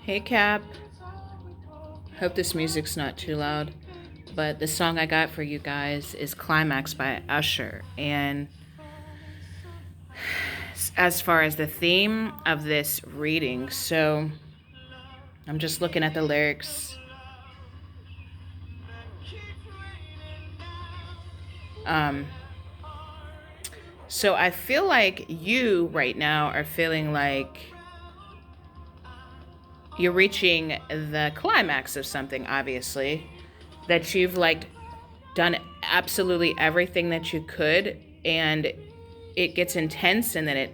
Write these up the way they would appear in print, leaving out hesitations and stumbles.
Hey Cap, hope this music's not too loud, but the song I got for you guys is Climax by Usher. And as far as the theme of this reading, so I'm just looking at the lyrics. Um, so I feel like you right now are feeling like you're reaching the climax of something, obviously, that you've like done absolutely everything that you could, and it gets intense, and then it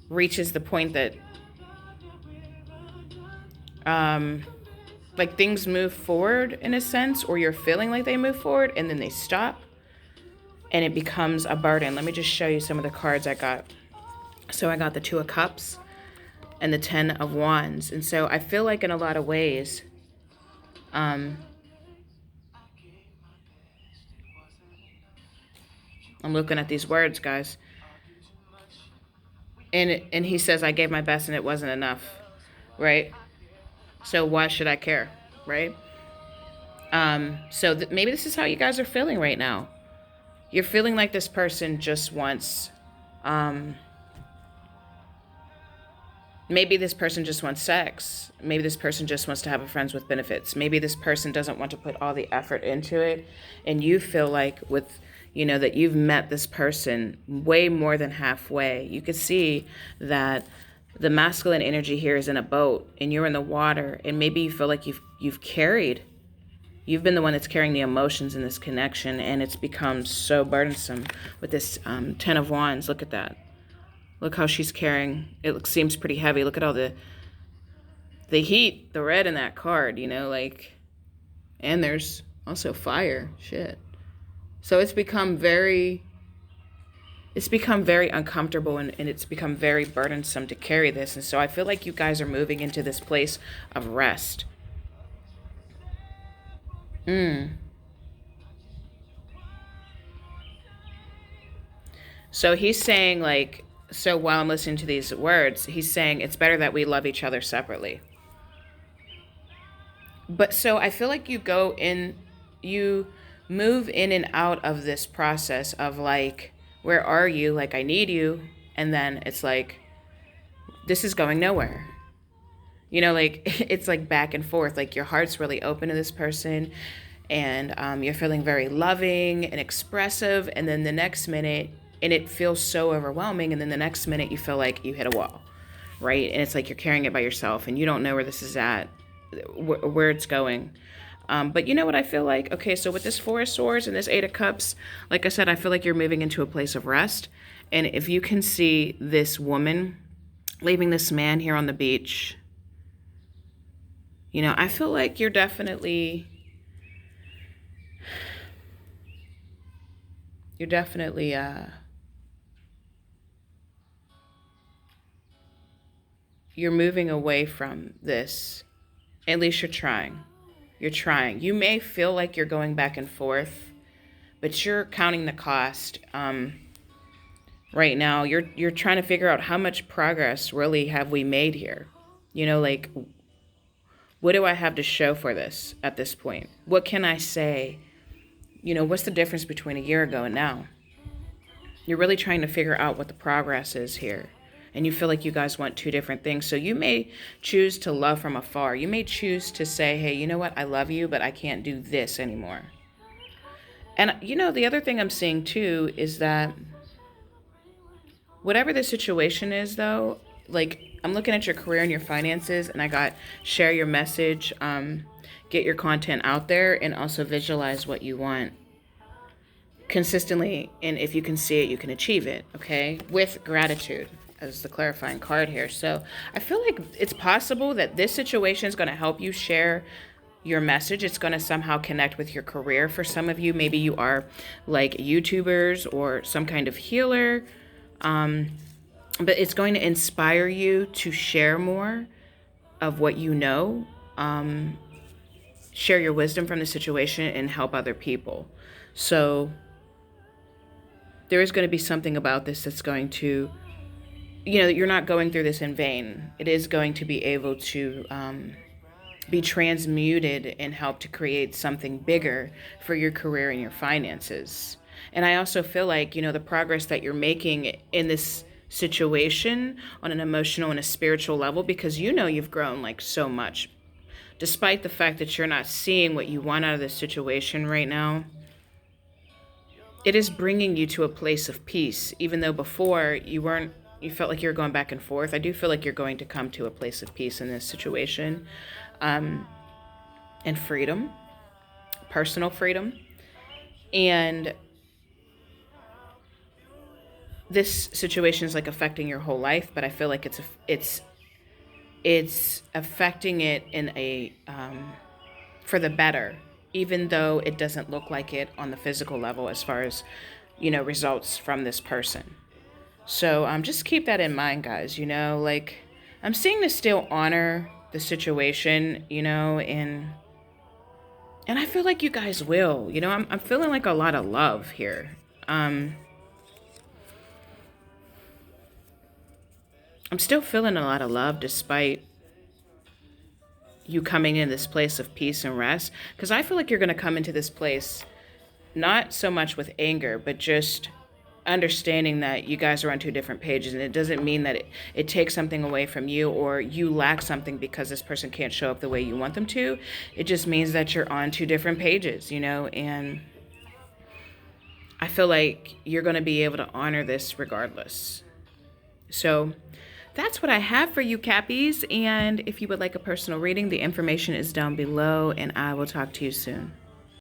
reaches the point that um like things move forward in a sense, or you're feeling like they move forward and then they stop and it becomes a burden. Let me just show you some of the cards I got. So I got the Two of Cups and the Ten of Wands. And so I feel like in a lot of ways, um I'm looking at these words, guys, and he says I gave my best and it wasn't enough, right? So why should I care, right? So maybe this is how you guys are feeling right now. You're feeling like this person just wants, um, maybe this person just wants sex. Maybe this person just wants to have a friends with benefits. Maybe this person doesn't want to put all the effort into it. And you feel like that you've met this person way more than halfway. You could see that the masculine energy here is in a boat and you're in the water. And maybe you feel like you've been the one that's carrying the emotions in this connection, and it's become so burdensome with this Ten of Wands. Look at that. Look how she's carrying. Seems pretty heavy. Look at all the heat, the red in that card, and there's also fire. Shit. So it's become very uncomfortable, and it's become very burdensome to carry this. And so I feel like you guys are moving into this place of rest. So he's saying, so while I'm listening to these words, he's saying it's better that we love each other separately. But so I feel like you move in and out of this process of where are you? Like, I need you. And then it's like, this is going nowhere. It's like back and forth. Like, your heart's really open to this person, and you're feeling very loving and expressive. And then the next minute, and it feels so overwhelming. And then the next minute, you feel like you hit a wall, right? And it's like you're carrying it by yourself, and you don't know where this is at, where it's going. But you know what I feel like? Okay, so with this Four of Swords and this Eight of Cups, like I said, I feel like you're moving into a place of rest. And if you can see this woman leaving this man here on the beach, I feel like you're definitely you're moving away from this. At least you're trying. You're trying. You may feel like you're going back and forth, but you're counting the cost. Right now, you're trying to figure out how much progress really have we made here. What do I have to show for this at this point? What can I say? What's the difference between a year ago and now? You're really trying to figure out what the progress is here. And you feel like you guys want two different things. So you may choose to love from afar. You may choose to say, hey, you know what? I love you, but I can't do this anymore. And, the other thing I'm seeing, too, is that whatever the situation is, though, I'm looking at your career and your finances, and I got share your message, get your content out there, and also visualize what you want consistently. And if you can see it, you can achieve it, okay? With gratitude as the clarifying card here. So I feel like it's possible that this situation is going to help you share your message. It's going to somehow connect with your career. For some of you, maybe you are like YouTubers or some kind of healer. But it's going to inspire you to share more of what you know, share your wisdom from the situation, and help other people. So there is going to be something about this that's going to you're not going through this in vain. It is going to be able to be transmuted and help to create something bigger for your career and your finances. And I also feel like, the progress that you're making in this situation on an emotional and a spiritual level, because you've grown like so much, despite the fact that you're not seeing what you want out of this situation right now. It is bringing you to a place of peace, even though before you felt like you were going back and forth. I do feel like you're going to come to a place of peace in this situation, and freedom, personal freedom. And this situation is like affecting your whole life, but I feel like it's affecting it in a for the better, even though it doesn't look like it on the physical level as far as results from this person. So just keep that in mind, guys. Like, I'm seeing to still honor the situation, and I feel like you guys will. I'm feeling like a lot of love here. I'm still feeling a lot of love despite you coming in this place of peace and rest. Because I feel like you're going to come into this place not so much with anger, but just understanding that you guys are on two different pages. And it doesn't mean that it takes something away from you or you lack something because this person can't show up the way you want them to. It just means that you're on two different pages, and I feel like you're going to be able to honor this regardless. So that's what I have for you, Cappies. And if you would like a personal reading, the information is down below, and I will talk to you soon.